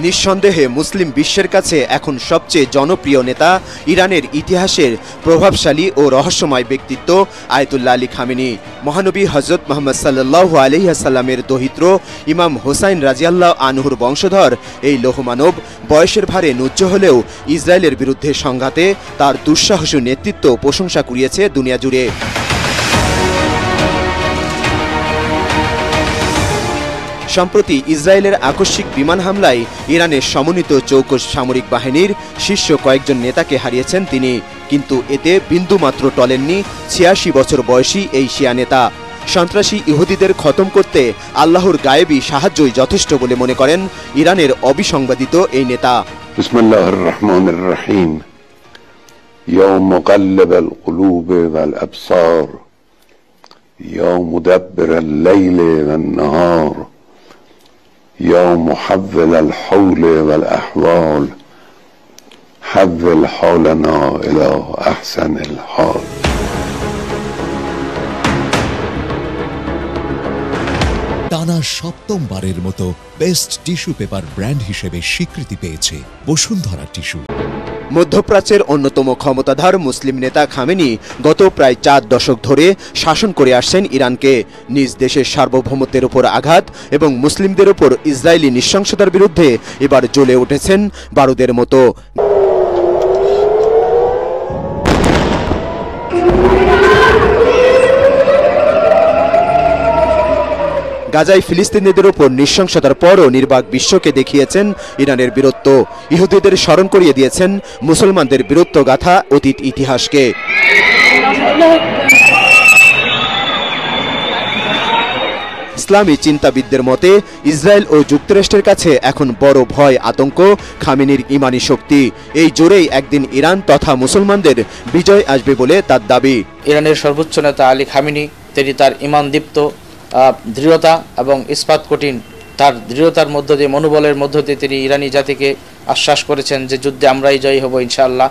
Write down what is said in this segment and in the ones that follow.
নিঃসন্দেহে মুসলিম বিশ্বের কাছে এখন সবচেয়ে জনপ্রিয় নেতা ইরানের ইতিহাসের প্রভাবশালী ও রহস্যময় ব্যক্তিত্ব আয়াতুল্লাহ আলী খামেনি। মহানবী হযরত মুহাম্মদ সাল্লাল্লাহু আলাইহি ওয়াসাল্লামের দৌহিত্র ইমাম হোসাইন রাদিয়াল্লাহু আনহুর বংশধর এই লৌহমানব বয়সের ভারে নুজ্জ হলেও ইসরায়েলের বিরুদ্ধে সংঘাতে তার দুঃসাহসী নেতৃত্ব প্রশংসা কুড়িয়েছে দুনিয়া জুড়ে। সম্প্রতি ইসরায়েলের আকস্মিক বিমান হামলায় ইরানের সমন্বিত চৌকস সামরিক বাহিনীর শীর্ষ কয়েকজন নেতাকে হারিয়েছেন তিনি, কিন্তু এতে বিন্দুমাত্র টলেননি ৮৬ বছর বয়সী এই শিয়া নেতা। সন্ত্রাসী ইহুদিদের খতম করতে আল্লাহর গায়েবী সাহায্যই যথেষ্ট বলে মনে করেন ইরানের অবিসংবাদিত এই নেতা। বিসমিল্লাহির রহমানির রহিম। ইয়াউম মুকাল্লিবাল কুলুব ওয়াল আবসার ইয়াউম মুদাব্বিরাল লাইলি ওয়ান নাহার يوم محول الحول والأحوال حول حولنا إلى أحسن الحال। টানা সপ্তমবারের মতো বেস্ট টিস্যু পেপার ব্র্যান্ড হিসেবে স্বীকৃতি পেয়েছে বসুন্ধরা টিস্যু। মধ্যপ্রাচ্যের অন্যতম ক্ষমতাধর মুসলিম নেতা খামেনি গত প্রায় ৪ দশক ধরে শাসন করে আসছেন ইরানকে। নিজ দেশের সার্বভৌমত্বের উপর আঘাত এবং মুসলিমদের উপর ইসরায়েলি নৃশংসতার বিরুদ্ধে এবার জ্বলে উঠেছেন বারুদের মতো। গাজায় ফিলিস্তিনিদের উপর নৃশংসতার পরও নির্বাক বিশ্বকে দেখিয়েছেন ইরানের বীরত্ব। ইহুদিদের স্মরণ করিয়ে দিয়েছেন মুসলমানদের বীরত্ব গাথা অতীত ইতিহাসকে। ইসলামী চিন্তাবিদদের মতে ইসরায়েল ও যুক্তরাষ্ট্রের কাছে এখন বড় ভয় আতঙ্ক খামেনির ইমানি শক্তি। এই জোরেই একদিন ইরান তথা মুসলমানদের বিজয় আসবে বলে তার দাবি। ইরানের সর্বোচ্চ নেতা আলী খামেনি তিনি তার ইমানদীপ্ত দৃঢ়তা এবং ইস্পাত কঠিন তার দৃঢ়তার মধ্য দিয়ে মনোবলের মধ্য দিয়ে তিনি ইরানি জাতিকে আশ্বাস করেছেন যে যুদ্ধে আমরাই জয়ী হব ইনশাআল্লাহ।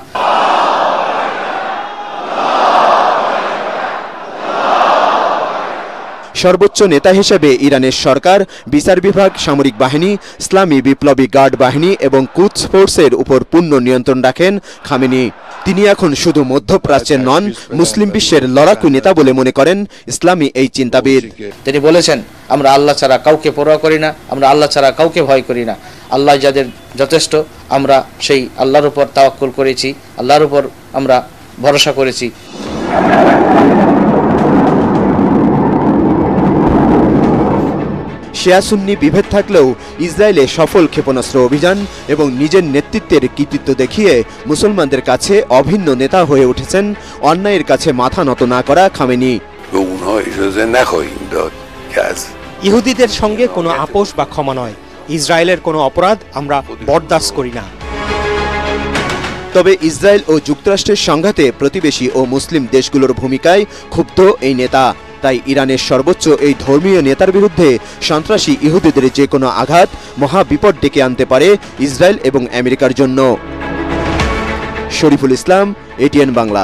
সর্বোচ্চ নেতা হিসেবে ইরানের সরকার, বিচার বিভাগ, সামরিক বাহিনী, ইসলামী বিপ্লবী গার্ড বাহিনী এবং কুদস ফোর্সের উপর পূর্ণ নিয়ন্ত্রণ রাখেন খামেনি। তিনি এখন শুধু মধ্যপ্রাচ্যের নন, মুসলিম বিশ্বের লড়াকু নেতা বলে মনে করেন ইসলামী এই চিন্তাবিদ। তিনি বলেছেন, আমরা আল্লাহ ছাড়া কাউকে পরোয়া করি না, আমরা আল্লাহ ছাড়া কাউকে ভয় করি না। আল্লাহ যাদের যথেষ্ট, আমরা সেই আল্লাহর উপর তাওয়াক্কুল করেছি, আল্লাহর উপর আমরা ভরসা করেছি। শিয়া সুন্নি বিভেদ থাকলেও ইসরায়েলে সফল ক্ষেপণাস্ত্র অভিযান এবং নিজের নেতৃত্বের কৃতিত্ব দেখিয়ে মুসলমানদের কাছে অভিন্ন নেতা হয়ে উঠেছেন অন্যায়ের কাছে মাথা নত না করা খামেনি। ইহুদিদের সঙ্গে কোনো আপোষ বা ক্ষমা নয়, ইসরায়েলের কোনো অপরাধ আমরা বরদাস্ত করি না। তবে ইসরায়েল ও যুক্তরাষ্ট্রের সংঘাতে প্রতিবেশী ও মুসলিম দেশগুলোর ভূমিকায় ক্ষুব্ধ এই নেতা। তাই ইরানের সর্বোচ্চ এই ধর্মীয় নেতার বিরুদ্ধে সন্ত্রাসী ইহুদিদের যে কোনো আঘাত মহা বিপদ ডেকে আনতে পারে ইসরায়েল এবং আমেরিকার জন্য। শরীফুল ইসলাম, এটিএন বাংলা।